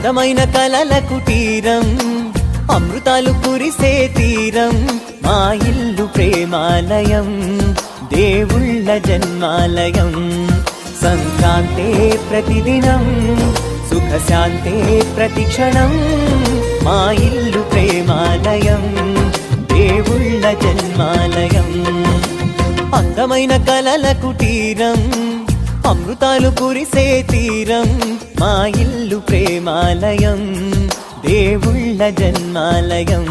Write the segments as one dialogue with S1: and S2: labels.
S1: అందమైన కలల కుటీరం, అమృతాలు కురిసే తీరం, మా ఇల్లు ప్రేమాలయం, దేవుళ్ళ జన్మాలయం. సంక్రాంతే ప్రతిదినం, సుఖశాంతే ప్రతిక్షణం, మా ఇల్లు ప్రేమాలయం, దేవుళ్ళ జన్మాలయం. అందమైన కలల కుటీరం, అమృతాలు కురిసే తీరం, మా ఇల్లు ప్రేమాలయం, దేవుళ్ళ జన్మాలయం.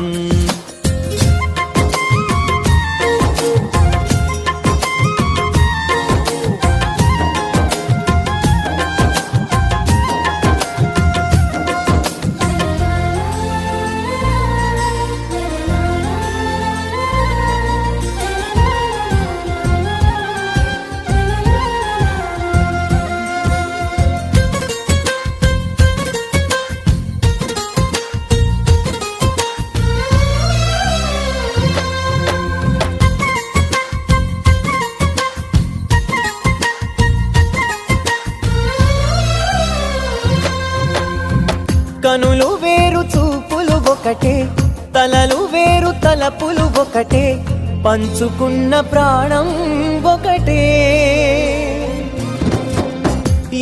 S1: కనులు వేరు చూపులు ఒకటే, తలలు వేరు తలపులు ఒకటే, పంచుకున్న ప్రాణం ఒకటే.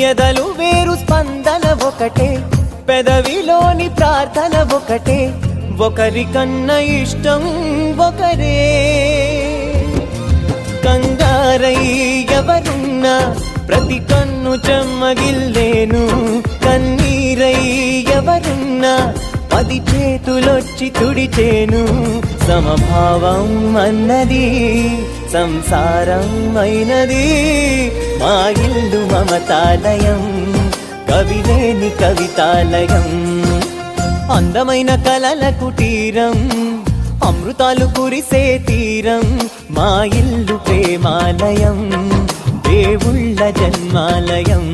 S1: ఎదలు వేరు స్పందన ఒకటే, పెదవిలోని ప్రార్థన ఒకటే, ఒకరికన్నా ఇష్టం ఒకరే. కంగారై ఎవరున్నా ప్రతి కన్ను చెమ్మగిల్లేను, కన్నీరై ఎవరున్నా 10 చేతులొచ్చి తుడిచేను. సమభావం అన్నది సంసారం అయినది, మా ఇల్లు మమతాలయం, కవిలేని కవితాలయం. అందమైన కలల కుటీరం, అమృతాలు కురిసే తీరం, మా ఇల్లు ప్రేమాలయం, దేవుళ్ళ జన్మాలయం.